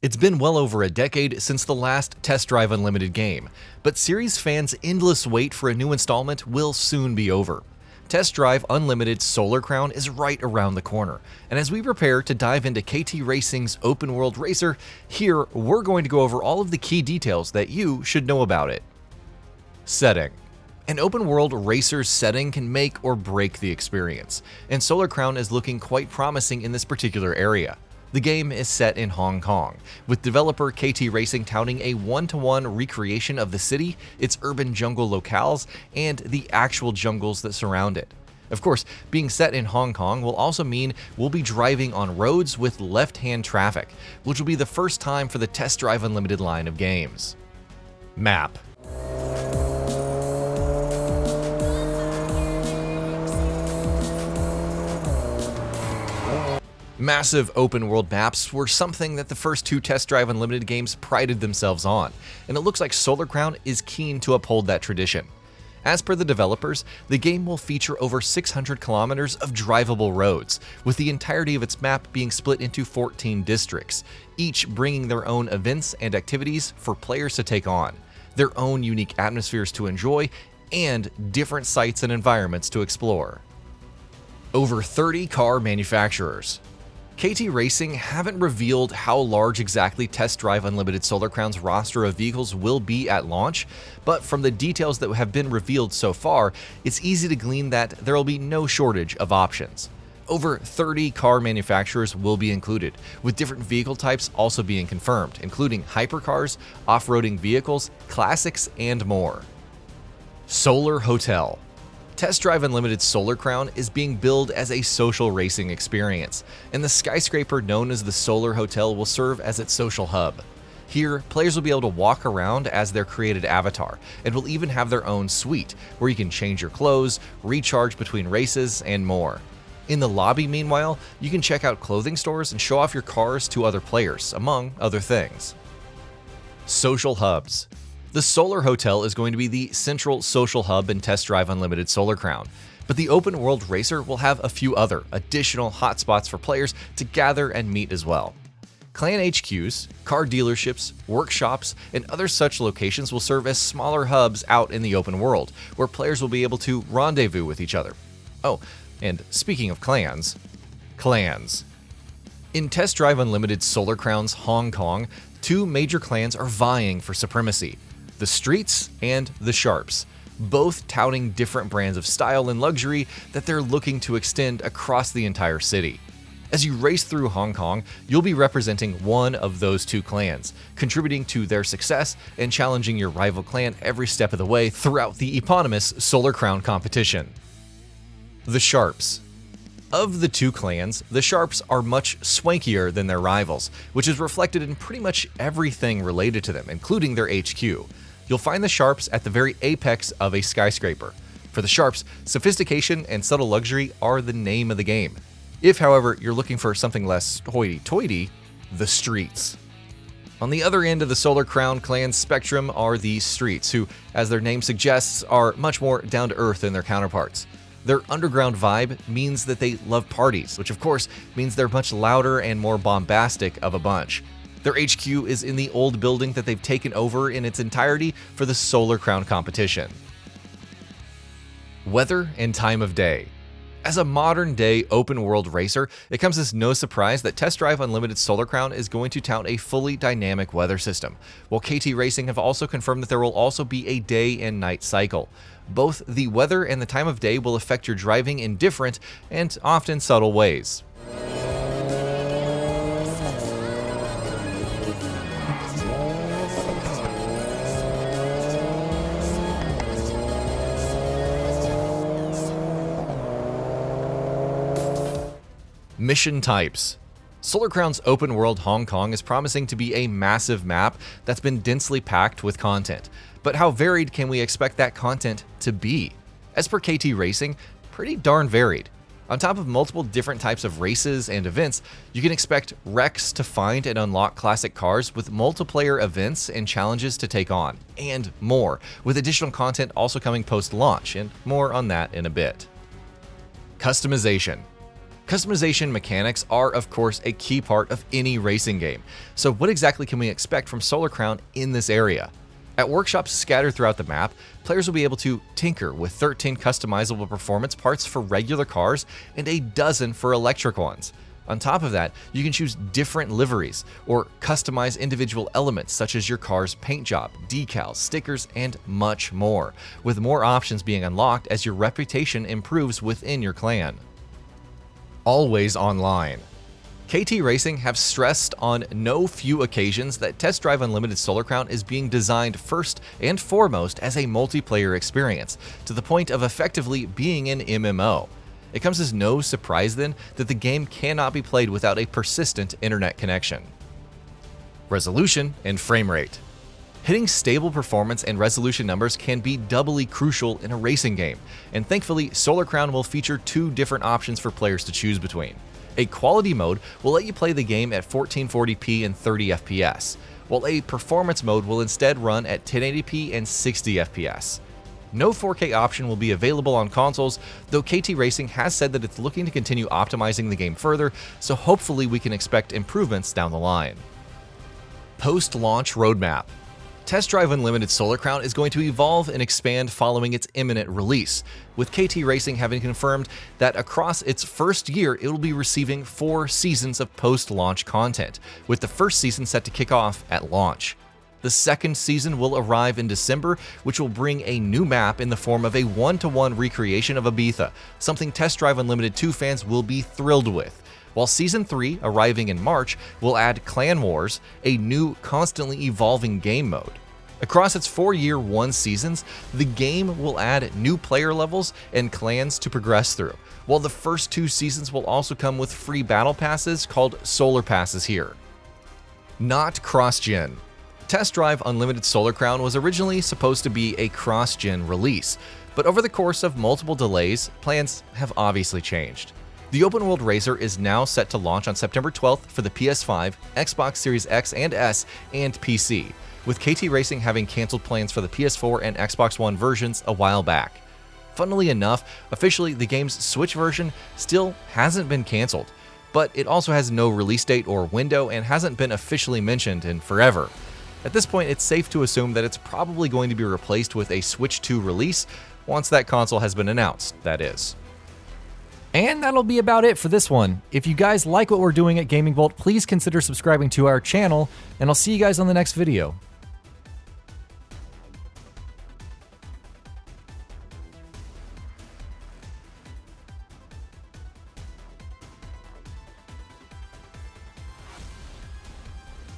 It's been well over a decade since the last Test Drive Unlimited game, but series fans' endless wait for a new installment will soon be over. Test Drive Unlimited Solar Crown is right around the corner, and as we prepare to dive into KT Racing's open world racer, here we're going to go over all of the key details that you should know about it. Setting. An open world racer's setting can make or break the experience, and Solar Crown is looking quite promising in this particular area. The game is set in Hong Kong, with developer KT Racing touting a one-to-one recreation of the city, its urban jungle locales, and the actual jungles that surround it. Of course, being set in Hong Kong will also mean we'll be driving on roads with left-hand traffic, which will be the first time for the Test Drive Unlimited line of games. Map. Massive open-world maps were something that the first two Test Drive Unlimited games prided themselves on, and it looks like Solar Crown is keen to uphold that tradition. As per the developers, the game will feature over 600 kilometers of drivable roads, with the entirety of its map being split into 14 districts, each bringing their own events and activities for players to take on, their own unique atmospheres to enjoy, and different sites and environments to explore. Over 30 car manufacturers. KT Racing haven't revealed how large exactly Test Drive Unlimited Solar Crown's roster of vehicles will be at launch, but from the details that have been revealed so far, it's easy to glean that there will be no shortage of options. Over 30 car manufacturers will be included, with different vehicle types also being confirmed, including hypercars, off-roading vehicles, classics, and more. Solar Hotel. Test Drive Unlimited Solar Crown is being billed as a social racing experience, and the skyscraper known as the Solar Hotel will serve as its social hub. Here, players will be able to walk around as their created avatar, and will even have their own suite, where you can change your clothes, recharge between races, and more. In the lobby, meanwhile, you can check out clothing stores and show off your cars to other players, among other things. Social hubs. The Solar Hotel is going to be the central social hub in Test Drive Unlimited Solar Crown, but the open world racer will have a few other additional hotspots for players to gather and meet as well. Clan HQs, car dealerships, workshops, and other such locations will serve as smaller hubs out in the open world, where players will be able to rendezvous with each other. Oh, and speaking of clans. In Test Drive Unlimited Solar Crown's Hong Kong, two major clans are vying for supremacy: the Streets and the Sharps, both touting different brands of style and luxury that they're looking to extend across the entire city. As you race through Hong Kong, you'll be representing one of those two clans, contributing to their success and challenging your rival clan every step of the way throughout the eponymous Solar Crown competition. The Sharps. Of the two clans, the Sharps are much swankier than their rivals, which is reflected in pretty much everything related to them, including their HQ. You'll find the Sharps at the very apex of a skyscraper. For the Sharps, sophistication and subtle luxury are the name of the game. If, however, you're looking for something less hoity-toity, the Streets. On the other end of the Solar Crown clan spectrum are the Streets, who, as their name suggests, are much more down-to-earth than their counterparts. Their underground vibe means that they love parties, which of course means they're much louder and more bombastic of a bunch. Their HQ is in the old building that they've taken over in its entirety for the Solar Crown competition. Weather and time of day. As a modern-day open-world racer, it comes as no surprise that Test Drive Unlimited Solar Crown is going to tout a fully dynamic weather system, while KT Racing have also confirmed that there will also be a day and night cycle. Both the weather and the time of day will affect your driving in different and often subtle ways. Mission types. Solar Crown's open world Hong Kong is promising to be a massive map that's been densely packed with content. But how varied can we expect that content to be? As per KT Racing, pretty darn varied. On top of multiple different types of races and events, you can expect wrecks to find and unlock classic cars with multiplayer events and challenges to take on, and more, with additional content also coming post-launch, and more on that in a bit. Customization. Customization mechanics are, of course, a key part of any racing game. So what exactly can we expect from Solar Crown in this area? At workshops scattered throughout the map, players will be able to tinker with 13 customizable performance parts for regular cars and a dozen for electric ones. On top of that, you can choose different liveries or customize individual elements such as your car's paint job, decals, stickers, and much more, with more options being unlocked as your reputation improves within your clan. Always online. KT Racing have stressed on no few occasions that Test Drive Unlimited Solar Crown is being designed first and foremost as a multiplayer experience, to the point of effectively being an MMO. It comes as no surprise then that the game cannot be played without a persistent internet connection. Resolution and frame rate. Hitting stable performance and resolution numbers can be doubly crucial in a racing game, and thankfully Solar Crown will feature two different options for players to choose between. A quality mode will let you play the game at 1440p and 30 FPS, while a performance mode will instead run at 1080p and 60 FPS. No 4K option will be available on consoles, though KT Racing has said that it's looking to continue optimizing the game further, so hopefully we can expect improvements down the line. Post-launch roadmap. Test Drive Unlimited Solar Crown is going to evolve and expand following its imminent release, with KT Racing having confirmed that across its first year it will be receiving 4 seasons of post-launch content, with the first season set to kick off at launch. The second season will arrive in December, which will bring a new map in the form of a one-to-one recreation of Ibiza, something Test Drive Unlimited 2 fans will be thrilled with. While Season 3, arriving in March, will add Clan Wars, a new, constantly evolving game mode. Across its 4-year 1 seasons, the game will add new player levels and clans to progress through, while the first 2 seasons will also come with free battle passes called Solar Passes here. Not CrossGen. Test Drive Unlimited Solar Crown was originally supposed to be a CrossGen release, but over the course of multiple delays, plans have obviously changed. The open world racer is now set to launch on September 12th for the PS5, Xbox Series X and S, and PC, with KT Racing having canceled plans for the PS4 and Xbox One versions a while back. Funnily enough, officially the game's Switch version still hasn't been canceled, but it also has no release date or window and hasn't been officially mentioned in forever. At this point, it's safe to assume that it's probably going to be replaced with a Switch 2 release once that console has been announced, that is. And that'll be about it for this one. If you guys like what we're doing at Gaming Vault, please consider subscribing to our channel, and I'll see you guys on the next video.